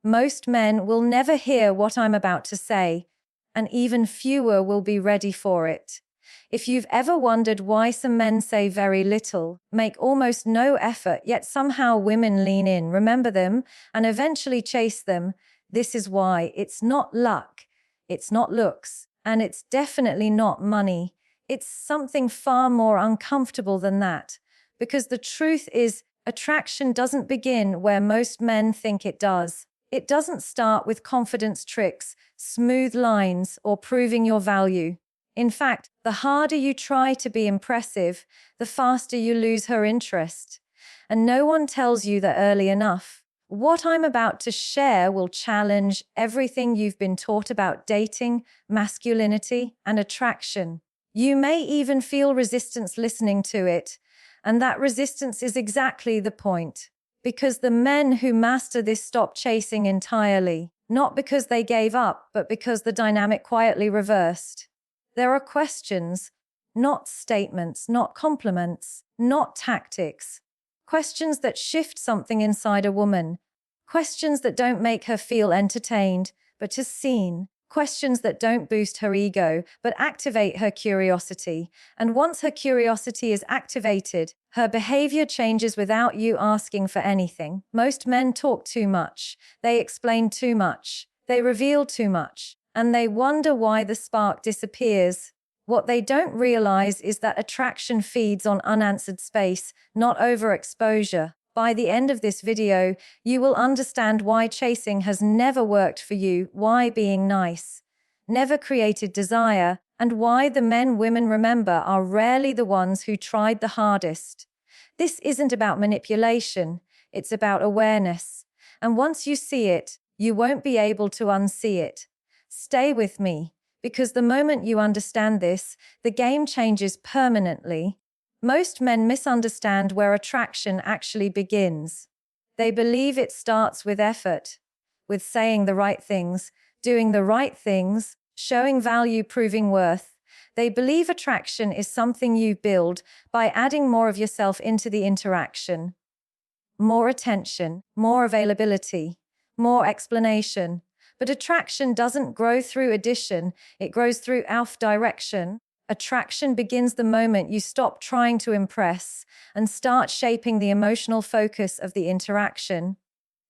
Most men will never hear what I'm about to say, and even fewer will be ready for it. If you've ever wondered why some men say very little, make almost no effort, yet somehow women lean in, remember them, and eventually chase them, this is why. It's not luck, it's not looks, and it's definitely not money. It's something far more uncomfortable than that. Because the truth is, attraction doesn't begin where most men think it does. It doesn't start with confidence tricks, smooth lines, or proving your value. In fact, the harder you try to be impressive, the faster you lose her interest. And no one tells you that early enough. What I'm about to share will challenge everything you've been taught about dating, masculinity, and attraction. You may even feel resistance listening to it, and that resistance is exactly the point. Because the men who master this stop chasing entirely, not because they gave up, but because the dynamic quietly reversed. There are questions, not statements, not compliments, not tactics. Questions that shift something inside a woman. Questions that don't make her feel entertained, but just seen. Questions that don't boost her ego, but activate her curiosity. And once her curiosity is activated, her behavior changes without you asking for anything. Most men talk too much. They explain too much. They reveal too much. And they wonder why the spark disappears. What they don't realize is that attraction feeds on unanswered space, not overexposure. By the end of this video, you will understand why chasing has never worked for you, why being nice never created desire, and why the men women remember are rarely the ones who tried the hardest. This isn't about manipulation, it's about awareness. And once you see it, you won't be able to unsee it. Stay with me, because the moment you understand this, the game changes permanently. Most men misunderstand where attraction actually begins. They believe it starts with effort, with saying the right things, doing the right things, showing value, proving worth. They believe attraction is something you build by adding more of yourself into the interaction. More attention, more availability, more explanation. But attraction doesn't grow through addition, it grows through direction. Attraction begins the moment you stop trying to impress and start shaping the emotional focus of the interaction.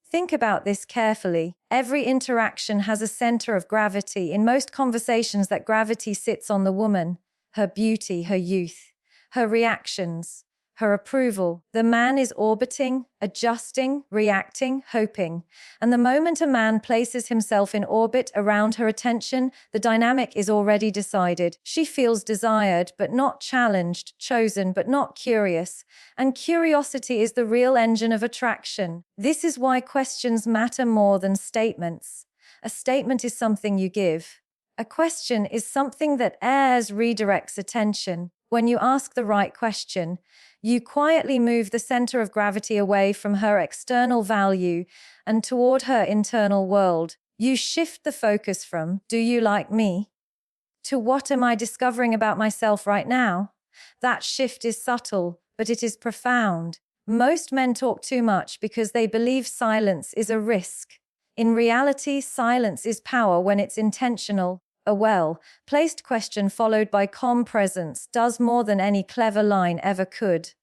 Think about this carefully. Every interaction has a center of gravity. In most conversations, that gravity sits on the woman, her beauty, her youth, her reactions, her approval. The man is orbiting, adjusting, reacting, hoping. And the moment a man places himself in orbit around her attention, the dynamic is already decided. She feels desired, but not challenged, chosen, but not curious. And curiosity is the real engine of attraction. This is why questions matter more than statements. A statement is something you give. A question is something that redirects attention. When you ask the right question, you quietly move the center of gravity away from her external value and toward her internal world. You shift the focus from, "Do you like me?" to, "What am I discovering about myself right now?" That shift is subtle, but it is profound. Most men talk too much because they believe silence is a risk. In reality, silence is power when it's intentional. A well-placed question followed by calm presence does more than any clever line ever could.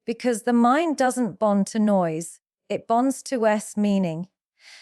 Because the mind doesn't bond to noise, it bonds to meaning.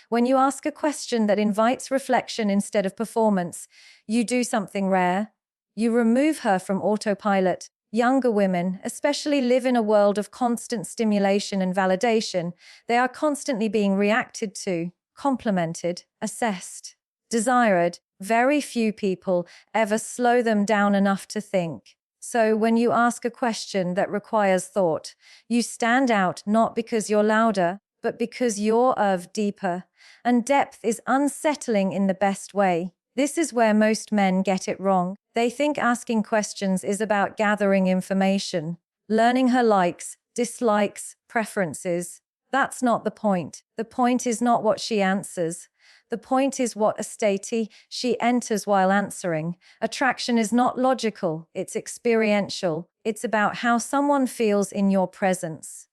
When you ask a question that invites reflection instead of performance, you do something rare. You remove her from autopilot. Younger women, especially, live in a world of constant stimulation and validation. They are constantly being reacted to, complimented, assessed, desired. Very few people ever slow them down enough to think. So when you ask a question that requires thought, you stand out not because you're louder, but because you're deeper. And depth is unsettling in the best way. This is where most men get it wrong. They think asking questions is about gathering information, learning her likes, dislikes, preferences. That's not the point. The point is not what she answers. The point is what state she enters while answering. Attraction is not logical, it's experiential. It's about how someone feels in your presence.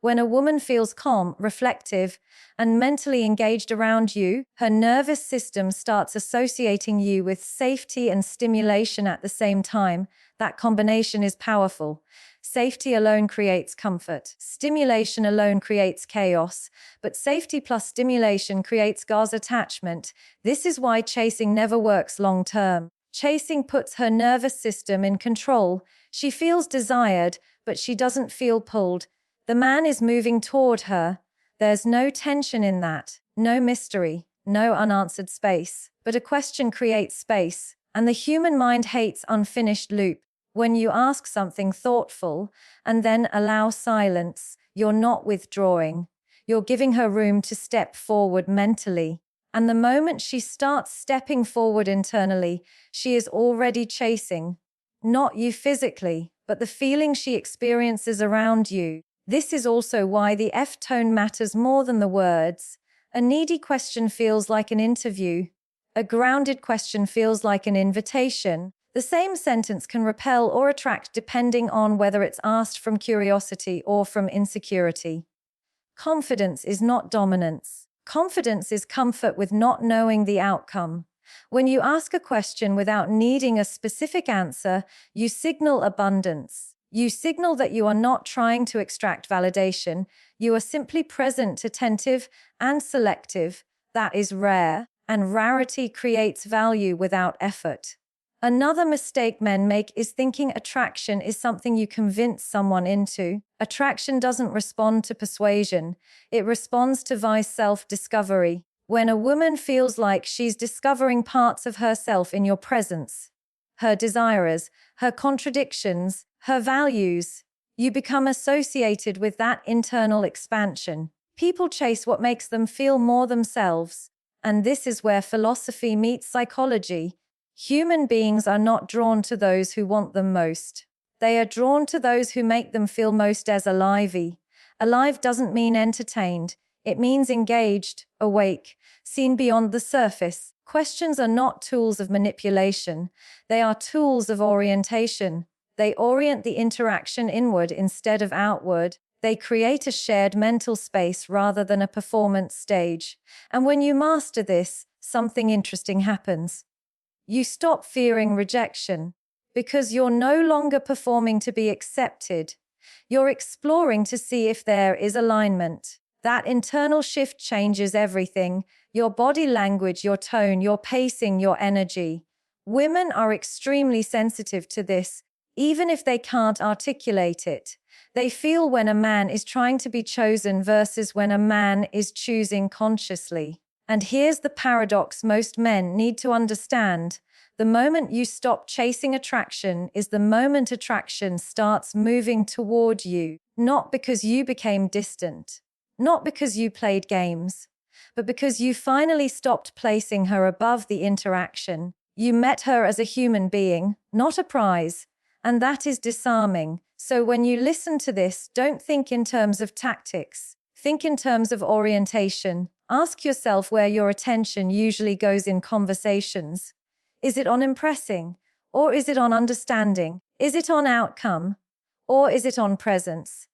When a woman feels calm, reflective, and mentally engaged around you, her nervous system starts associating you with safety and stimulation at the same time. That combination is powerful. Safety alone creates comfort. Stimulation alone creates chaos. But safety plus stimulation creates Gauze attachment. This is why chasing never works long term. Chasing puts her nervous system in control. She feels desired, but she doesn't feel pulled. The man is moving toward her. There's no tension in that, no mystery, no unanswered space. But a question creates space, and the human mind hates unfinished loop. When you ask something thoughtful and then allow silence, you're not withdrawing. You're giving her room to step forward mentally. And the moment she starts stepping forward internally, she is already chasing. Not you physically, but the feeling she experiences around you. This is also why the F-tone matters more than the words. A needy question feels like an interview. A grounded question feels like an invitation. The same sentence can repel or attract depending on whether it's asked from curiosity or from insecurity. Confidence is not dominance. Confidence is comfort with not knowing the outcome. When you ask a question without needing a specific answer, you signal abundance. You signal that you are not trying to extract validation. You are simply present, attentive, and selective. That is rare, and rarity creates value without effort. Another mistake men make is thinking attraction is something you convince someone into. Attraction doesn't respond to persuasion. It responds to self-discovery. When a woman feels like she's discovering parts of herself in your presence, her desires, her contradictions, her values, you become associated with that internal expansion. People chase what makes them feel more themselves. And this is where philosophy meets psychology. Human beings are not drawn to those who want them most. They are drawn to those who make them feel most as alive. Alive doesn't mean entertained. It means engaged, awake, seen beyond the surface. Questions are not tools of manipulation. They are tools of orientation. They orient the interaction inward instead of outward. They create a shared mental space rather than a performance stage. And when you master this, something interesting happens. You stop fearing rejection because you're no longer performing to be accepted. You're exploring to see if there is alignment. That internal shift changes everything: your body language, your tone, your pacing, your energy. Women are extremely sensitive to this, even if they can't articulate it. They feel when a man is trying to be chosen versus when a man is choosing consciously. And here's the paradox most men need to understand. The moment you stop chasing attraction is the moment attraction starts moving toward you, not because you became distant, not because you played games, but because you finally stopped placing her above the interaction. You met her as a human being, not a prize, and that is disarming. So when you listen to this, don't think in terms of tactics. Think in terms of orientation. Ask yourself where your attention usually goes in conversations. Is it on impressing? Or is it on understanding? Is it on outcome? Or is it on presence?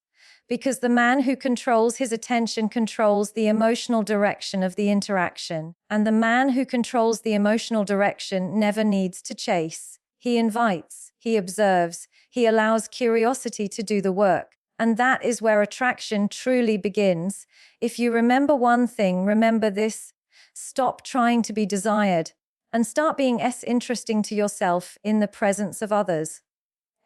Because the man who controls his attention controls the emotional direction of the interaction. And the man who controls the emotional direction never needs to chase. He invites, he observes, he allows curiosity to do the work. And that is where attraction truly begins. If you remember one thing, remember this: stop trying to be desired and start being interesting to yourself in the presence of others.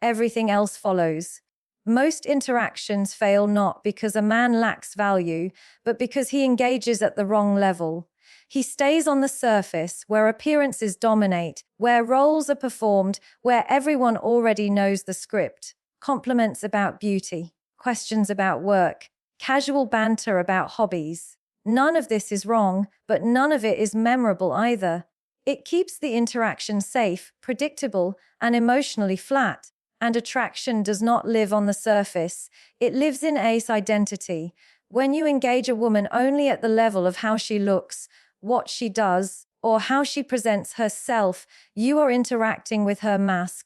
Everything else follows. Most interactions fail not because a man lacks value, but because he engages at the wrong level. He stays on the surface, where appearances dominate, where roles are performed, where everyone already knows the script. Compliments about beauty, questions about work, casual banter about hobbies. None of this is wrong, but none of it is memorable either. It keeps the interaction safe, predictable, and emotionally flat. And attraction does not live on the surface. It lives in ace identity. When you engage a woman only at the level of how she looks, what she does, or how she presents herself, you are interacting with her mask.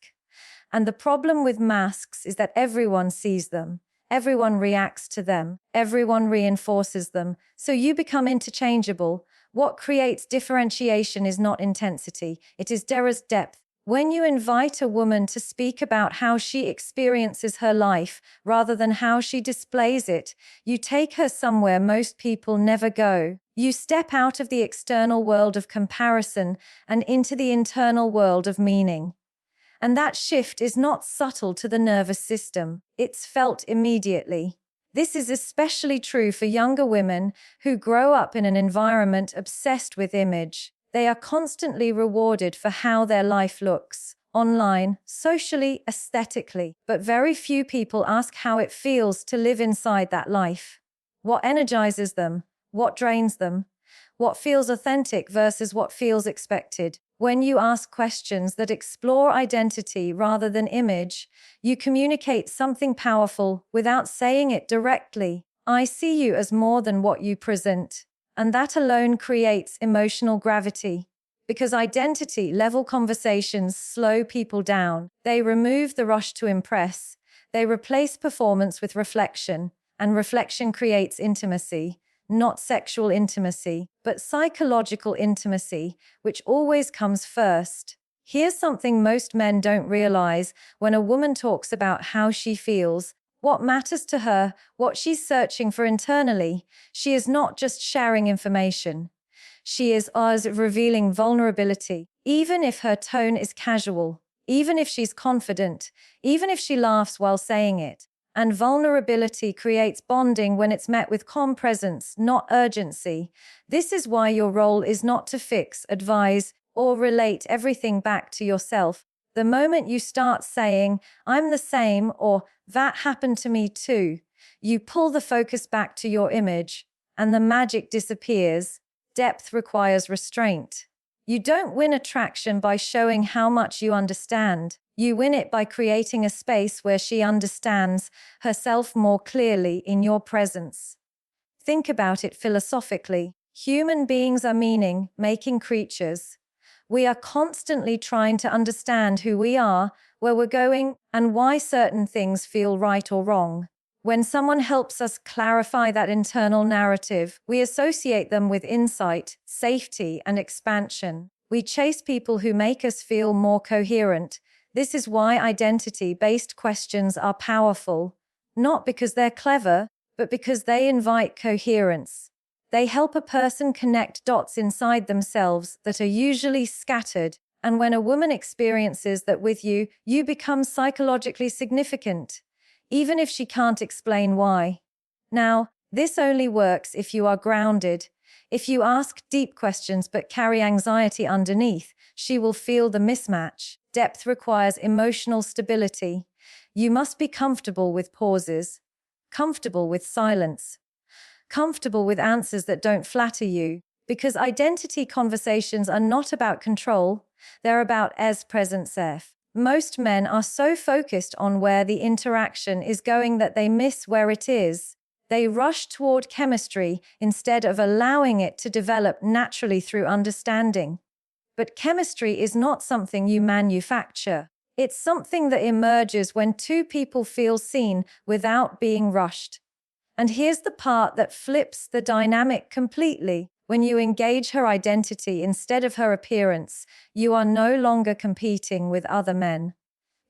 And the problem with masks is that everyone sees them. Everyone reacts to them, everyone reinforces them, so you become interchangeable. What creates differentiation is not intensity, it is depth. When you invite a woman to speak about how she experiences her life rather than how she displays it, you take her somewhere most people never go. You step out of the external world of comparison and into the internal world of meaning. And that shift is not subtle to the nervous system, it's felt immediately. This is especially true for younger women who grow up in an environment obsessed with image. They are constantly rewarded for how their life looks, online, socially, aesthetically, but very few people ask how it feels to live inside that life. What energizes them? What drains them? What feels authentic versus what feels expected? When you ask questions that explore identity rather than image, you communicate something powerful without saying it directly. I see you as more than what you present. And that alone creates emotional gravity. Because identity-level conversations slow people down. They remove the rush to impress. They replace performance with reflection. And reflection creates intimacy. Not sexual intimacy, but psychological intimacy, which always comes first. Here's something most men don't realize when a woman talks about how she feels, what matters to her, what she's searching for internally. She is not just sharing information. She is revealing vulnerability, even if her tone is casual, even if she's confident, even if she laughs while saying it. And vulnerability creates bonding when it's met with calm presence, not urgency. This is why your role is not to fix, advise, or relate everything back to yourself. The moment you start saying, "I'm the same," or "that happened to me too," you pull the focus back to your image, and the magic disappears. Depth requires restraint. You don't win attraction by showing how much you understand. You win it by creating a space where she understands herself more clearly in your presence. Think about it philosophically. Human beings are meaning-making creatures. We are constantly trying to understand who we are, where we're going, and why certain things feel right or wrong. When someone helps us clarify that internal narrative, we associate them with insight, safety, and expansion. We chase people who make us feel more coherent. This is why identity-based questions are powerful, not because they're clever, but because they invite coherence. They help a person connect dots inside themselves that are usually scattered, and when a woman experiences that with you, you become psychologically significant, even if she can't explain why. Now, this only works if you are grounded. If you ask deep questions but carry anxiety underneath, she will feel the mismatch. Depth requires emotional stability. You must be comfortable with pauses, comfortable with silence, comfortable with answers that don't flatter you, because identity conversations are not about control, they're about presence. Most men are so focused on where the interaction is going that they miss where it is. They rush toward chemistry instead of allowing it to develop naturally through understanding. But chemistry is not something you manufacture. It's something that emerges when two people feel seen without being rushed. And here's the part that flips the dynamic completely. When you engage her identity instead of her appearance, you are no longer competing with other men.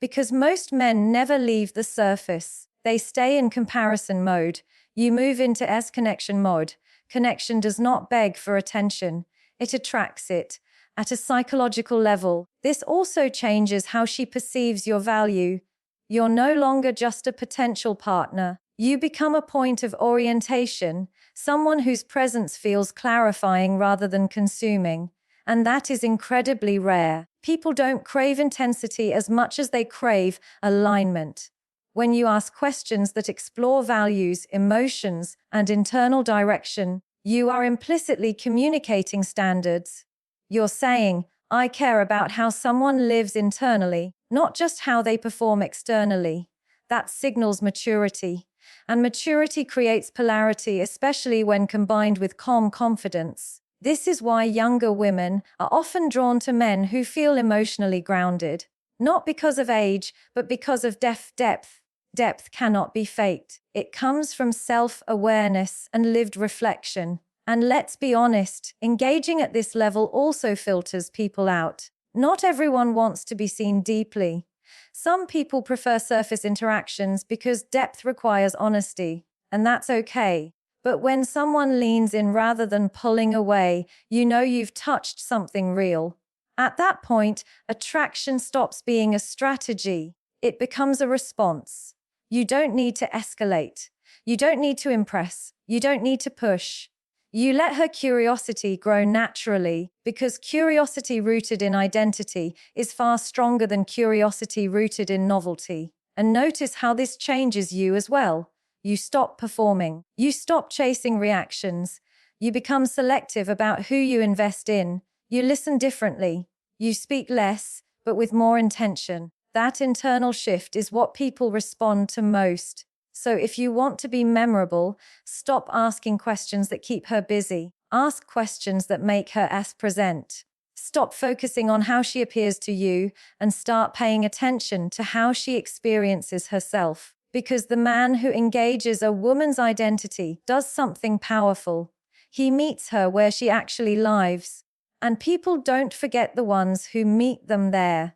Because most men never leave the surface. They stay in comparison mode. You move into connection mode. Connection does not beg for attention. It attracts it. At a psychological level, this also changes how she perceives your value. You're no longer just a potential partner. You become a point of orientation, someone whose presence feels clarifying rather than consuming. And that is incredibly rare. People don't crave intensity as much as they crave alignment. When you ask questions that explore values, emotions, and internal direction, you are implicitly communicating standards. You're saying, "I care about how someone lives internally, not just how they perform externally." That signals maturity. And maturity creates polarity, especially when combined with calm confidence. This is why younger women are often drawn to men who feel emotionally grounded. Not because of age, but because of depth. Depth cannot be faked. It comes from self-awareness and lived reflection. And let's be honest, engaging at this level also filters people out. Not everyone wants to be seen deeply. Some people prefer surface interactions because depth requires honesty, and that's okay. But when someone leans in rather than pulling away, you know you've touched something real. At that point, attraction stops being a strategy. It becomes a response. You don't need to escalate. You don't need to impress. You don't need to push. You let her curiosity grow naturally, because curiosity rooted in identity is far stronger than curiosity rooted in novelty. And notice how this changes you as well. You stop performing. You stop chasing reactions. You become selective about who you invest in. You listen differently. You speak less, but with more intention. That internal shift is what people respond to most. So if you want to be memorable, stop asking questions that keep her busy. Ask questions that make her present. Stop focusing on how she appears to you and start paying attention to how she experiences herself. Because the man who engages a woman's identity does something powerful. He meets her where she actually lives. And people don't forget the ones who meet them there.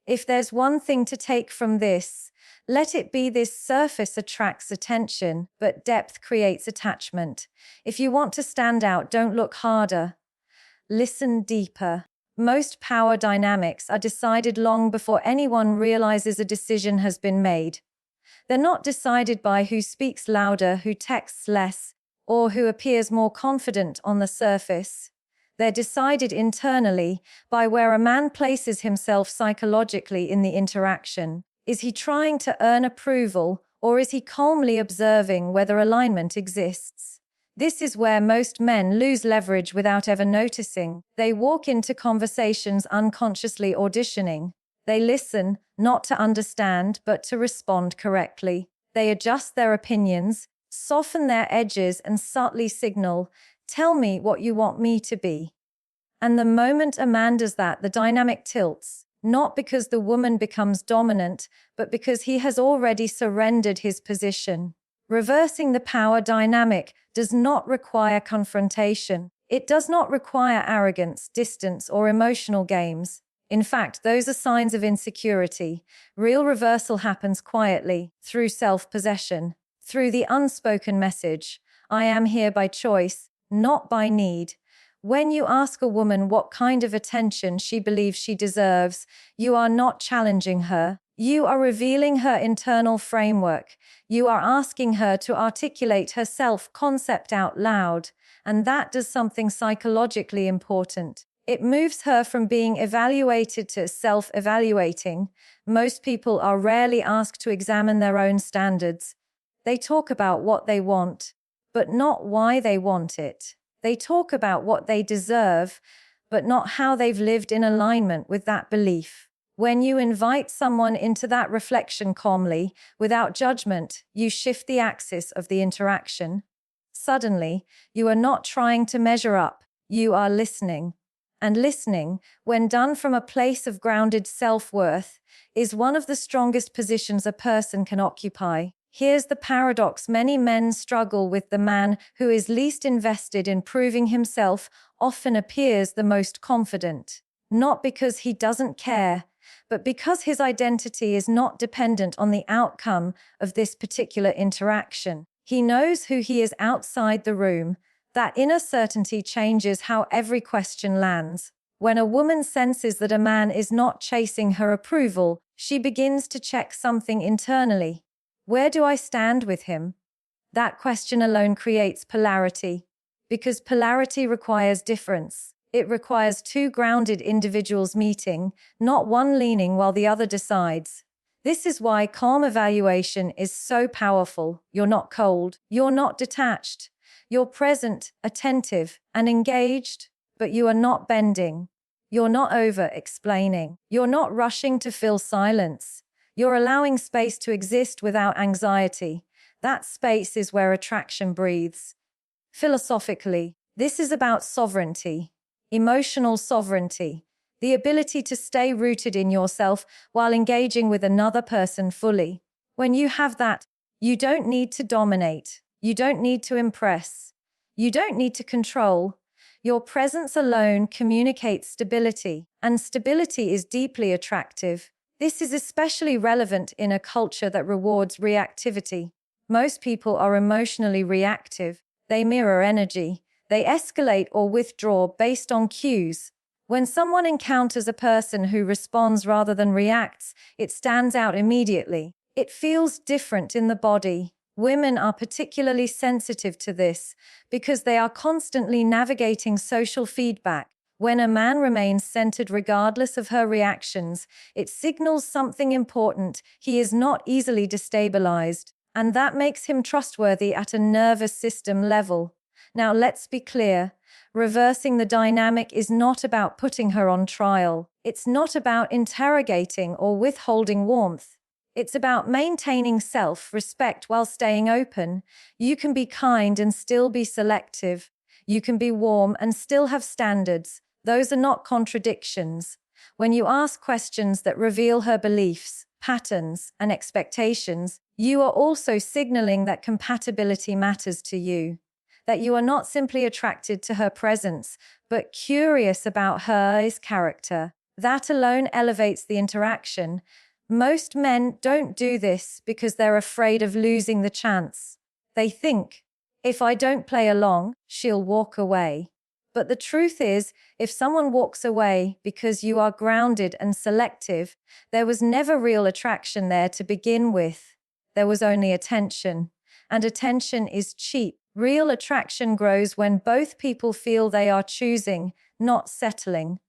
If there's one thing to take from this, let it be this: surface attracts attention, but depth creates attachment. If you want to stand out, don't look harder. Listen deeper. Most power dynamics are decided long before anyone realizes a decision has been made. They're not decided by who speaks louder, who texts less, or who appears more confident on the surface. They're decided internally by where a man places himself psychologically in the interaction. Is he trying to earn approval, or is he calmly observing whether alignment exists? This is where most men lose leverage without ever noticing. They walk into conversations unconsciously auditioning. They listen, not to understand, but to respond correctly. They adjust their opinions, soften their edges, and subtly signal, "Tell me what you want me to be." And the moment a man does that, the dynamic tilts. Not because the woman becomes dominant, but because he has already surrendered his position. Reversing the power dynamic does not require confrontation. It does not require arrogance, distance, or emotional games. In fact, those are signs of insecurity. Real reversal happens quietly, through self-possession, through the unspoken message, "I am here by choice, not by need." When you ask a woman what kind of attention she believes she deserves, you are not challenging her. You are revealing her internal framework. You are asking her to articulate her self-concept out loud, and that does something psychologically important. It moves her from being evaluated to self-evaluating. Most people are rarely asked to examine their own standards. They talk about what they want, but not why they want it. They talk about what they deserve, but not how they've lived in alignment with that belief. When you invite someone into that reflection calmly, without judgment, you shift the axis of the interaction. Suddenly, you are not trying to measure up, you are listening. And listening, when done from a place of grounded self-worth, is one of the strongest positions a person can occupy. Here's the paradox: many men struggle with. The man who is least invested in proving himself often appears the most confident. Not because he doesn't care, but because his identity is not dependent on the outcome of this particular interaction. He knows who he is outside the room. That inner certainty changes how every question lands. When a woman senses that a man is not chasing her approval, she begins to check something internally. Where do I stand with him? That question alone creates polarity. Because polarity requires difference. It requires two grounded individuals meeting, not one leaning while the other decides. This is why calm evaluation is so powerful. You're not cold. You're not detached. You're present, attentive, and engaged, but you are not bending. You're not over-explaining. You're not rushing to fill silence. You're allowing space to exist without anxiety. That space is where attraction breathes. Philosophically, this is about sovereignty, emotional sovereignty, the ability to stay rooted in yourself while engaging with another person fully. When you have that, you don't need to dominate. You don't need to impress. You don't need to control. Your presence alone communicates stability, and stability is deeply attractive. This is especially relevant in a culture that rewards reactivity. Most people are emotionally reactive. They mirror energy. They escalate or withdraw based on cues. When someone encounters a person who responds rather than reacts, it stands out immediately. It feels different in the body. Women are particularly sensitive to this because they are constantly navigating social feedback. When a man remains centered regardless of her reactions, it signals something important. He is not easily destabilized, and that makes him trustworthy at a nervous system level. Now, let's be clear. Reversing the dynamic is not about putting her on trial. It's not about interrogating or withholding warmth. It's about maintaining self-respect while staying open. You can be kind and still be selective. You can be warm and still have standards. Those are not contradictions. When you ask questions that reveal her beliefs, patterns, and expectations, you are also signaling that compatibility matters to you. That you are not simply attracted to her presence, but curious about her character. That alone elevates the interaction. Most men don't do this because they're afraid of losing the chance. They think, if I don't play along, she'll walk away. But the truth is, if someone walks away because you are grounded and selective, there was never real attraction there to begin with. There was only attention. And attention is cheap. Real attraction grows when both people feel they are choosing, not settling.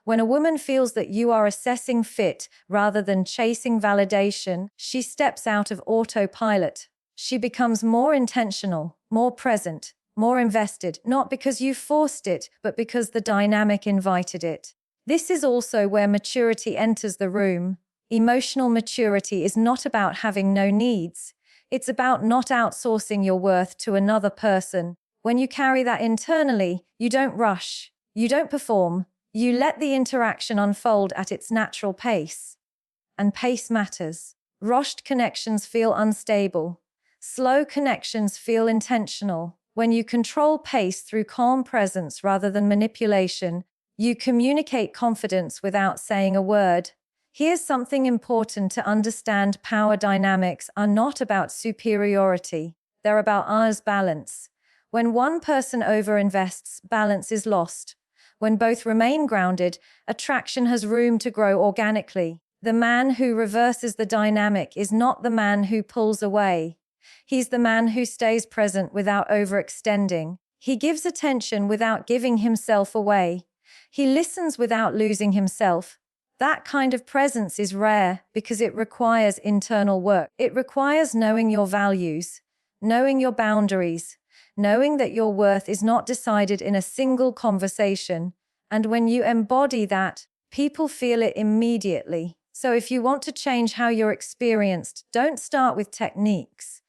When a woman feels that you are assessing fit rather than chasing validation, she steps out of autopilot. She becomes more intentional, more present, more invested, not because you forced it, but because the dynamic invited it. This is also where maturity enters the room. Emotional maturity is not about having no needs. It's about not outsourcing your worth to another person. When you carry that internally, you don't rush, you don't perform, you let the interaction unfold at its natural pace. And pace matters. Rushed connections feel unstable. Slow connections feel intentional. When you control pace through calm presence rather than manipulation, you communicate confidence without saying a word. Here's something important to understand. Power dynamics are not about superiority. They're about ours balance. When one person overinvests, balance is lost. When both remain grounded, attraction has room to grow organically. The man who reverses the dynamic is not the man who pulls away. He's the man who stays present without overextending. He gives attention without giving himself away. He listens without losing himself. That kind of presence is rare because it requires internal work. It requires knowing your values, knowing your boundaries, knowing that your worth is not decided in a single conversation. And when you embody that, people feel it immediately. So if you want to change how you're experienced, don't start with techniques.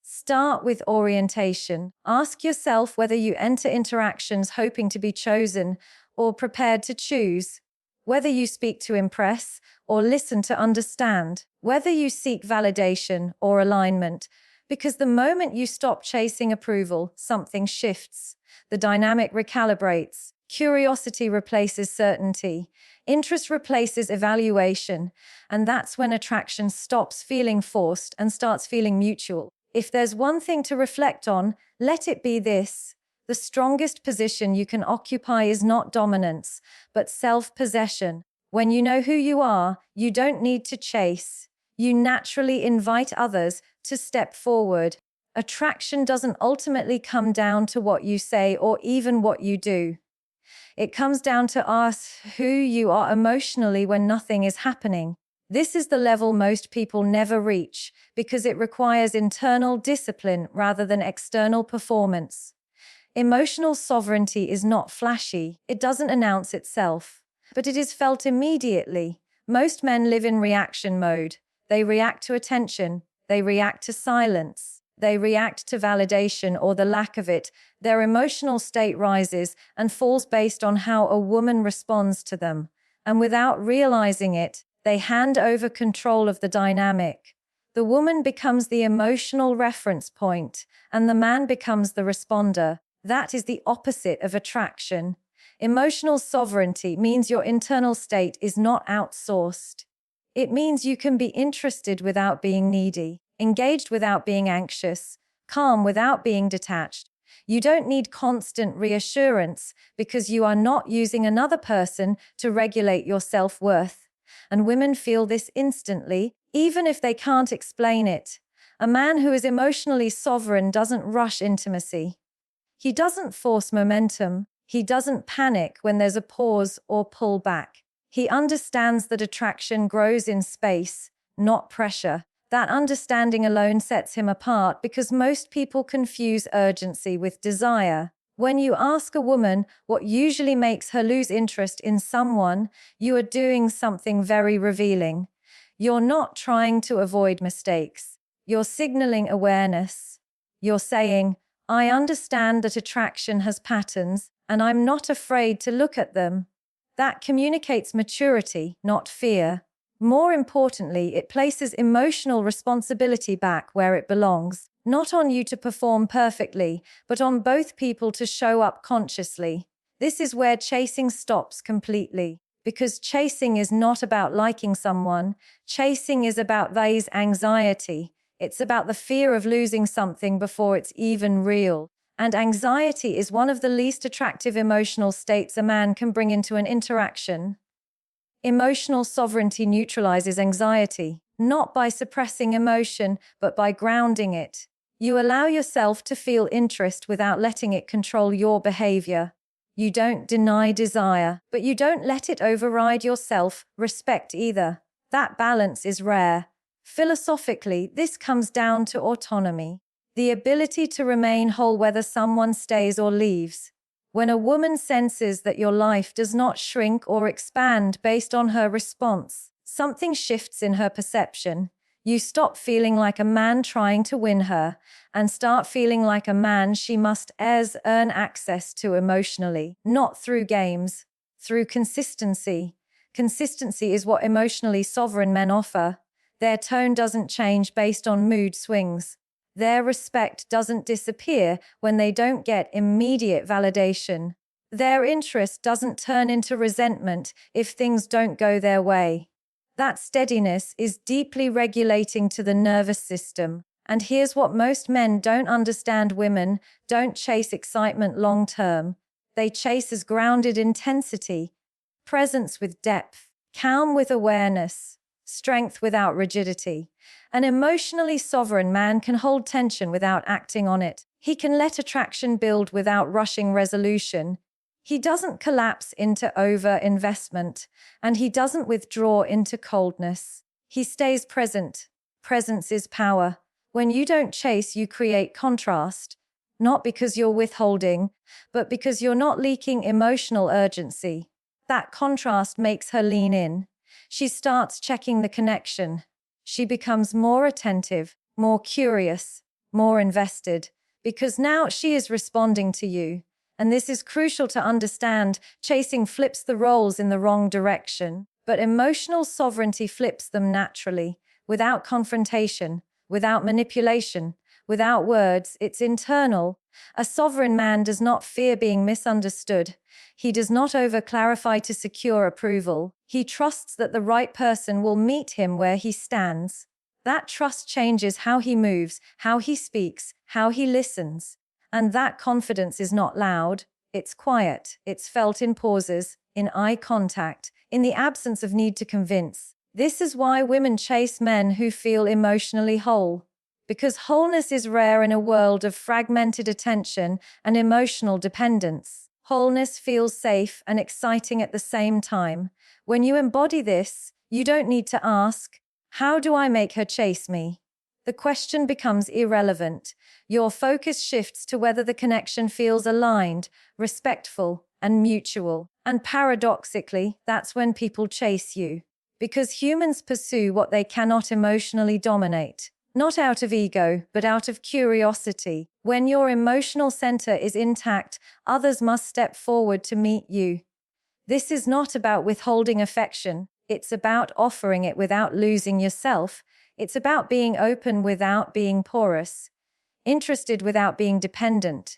Start with orientation. Ask yourself whether you enter interactions hoping to be chosen or prepared to choose. Whether you speak to impress or listen to understand. Whether you seek validation or alignment. Because the moment you stop chasing approval, something shifts. The dynamic recalibrates. Curiosity replaces certainty. Interest replaces evaluation. And that's when attraction stops feeling forced and starts feeling mutual. If there's one thing to reflect on, let it be this. The strongest position you can occupy is not dominance, but self-possession. When you know who you are, you don't need to chase. You naturally invite others to step forward. Attraction doesn't ultimately come down to what you say or even what you do. It comes down to ask who you are emotionally when nothing is happening. This is the level most people never reach because it requires internal discipline rather than external performance. Emotional sovereignty is not flashy. It doesn't announce itself, but it is felt immediately. Most men live in reaction mode. They react to attention. They react to silence. They react to validation or the lack of it. Their emotional state rises and falls based on how a woman responds to them. And without realizing it, they hand over control of the dynamic. The woman becomes the emotional reference point, and the man becomes the responder. That is the opposite of attraction. Emotional sovereignty means your internal state is not outsourced. It means you can be interested without being needy, engaged without being anxious, calm without being detached. You don't need constant reassurance because you are not using another person to regulate your self-worth. And women feel this instantly, even if they can't explain it. A man who is emotionally sovereign doesn't rush intimacy. He doesn't force momentum. He doesn't panic when there's a pause or pull back. He understands that attraction grows in space, not pressure. That understanding alone sets him apart because most people confuse urgency with desire. When you ask a woman what usually makes her lose interest in someone, you are doing something very revealing. You're not trying to avoid mistakes. You're signaling awareness. You're saying, I understand that attraction has patterns, and I'm not afraid to look at them. That communicates maturity, not fear. More importantly, it places emotional responsibility back where it belongs, not on you to perform perfectly, but on both people to show up consciously. This is where chasing stops completely, because chasing is not about liking someone. Chasing is about there's anxiety. It's about the fear of losing something before it's even real. And anxiety is one of the least attractive emotional states a man can bring into an interaction. Emotional sovereignty neutralizes anxiety, not by suppressing emotion, but by grounding it. You allow yourself to feel interest without letting it control your behavior. You don't deny desire, but you don't let it override your self-respect either. That balance is rare. Philosophically, this comes down to autonomy, the ability to remain whole whether someone stays or leaves. When a woman senses that your life does not shrink or expand based on her response, something shifts in her perception. You stop feeling like a man trying to win her and start feeling like a man she must earn access to emotionally, not through games, through consistency. Consistency is what emotionally sovereign men offer. Their tone doesn't change based on mood swings. Their respect doesn't disappear when they don't get immediate validation. Their interest doesn't turn into resentment if things don't go their way. That steadiness is deeply regulating to the nervous system. And here's what most men don't understand: women don't chase excitement long term. They chase as grounded intensity, presence with depth, calm with awareness, strength without rigidity. An emotionally sovereign man can hold tension without acting on it. He can let attraction build without rushing resolution. He doesn't collapse into over-investment, and he doesn't withdraw into coldness. He stays present. Presence is power. When you don't chase, you create contrast, not because you're withholding, but because you're not leaking emotional urgency. That contrast makes her lean in. She starts checking the connection. She becomes more attentive, more curious, more invested, because now she is responding to you. And this is crucial to understand. Chasing flips the roles in the wrong direction, but emotional sovereignty flips them naturally, without confrontation, without manipulation, without words. It's internal. A sovereign man does not fear being misunderstood. He does not over-clarify to secure approval. He trusts that the right person will meet him where he stands. That trust changes how he moves, how he speaks, how he listens. And that confidence is not loud, it's quiet, it's felt in pauses, in eye contact, in the absence of need to convince. This is why women chase men who feel emotionally whole. Because wholeness is rare in a world of fragmented attention and emotional dependence. Wholeness feels safe and exciting at the same time. When you embody this, you don't need to ask, how do I make her chase me? The question becomes irrelevant. Your focus shifts to whether the connection feels aligned, respectful, and mutual. And paradoxically, that's when people chase you. Because humans pursue what they cannot emotionally dominate. Not out of ego, but out of curiosity. When your emotional center is intact, others must step forward to meet you. This is not about withholding affection. It's about offering it without losing yourself. It's about being open without being porous, interested without being dependent.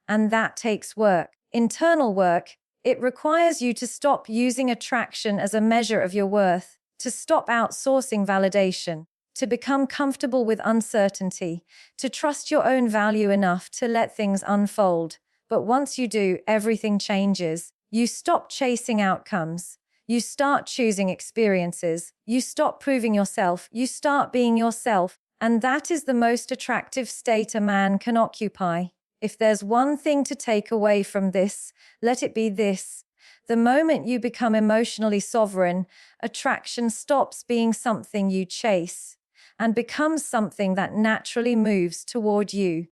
And that takes work. Internal work. It requires you to stop using attraction as a measure of your worth, to stop outsourcing validation, to become comfortable with uncertainty, to trust your own value enough to let things unfold. But once you do, everything changes. You stop chasing outcomes. You start choosing experiences. You stop proving yourself. You start being yourself. And that is the most attractive state a man can occupy. If there's one thing to take away from this, let it be this. The moment you become emotionally sovereign, attraction stops being something you chase and becomes something that naturally moves toward you.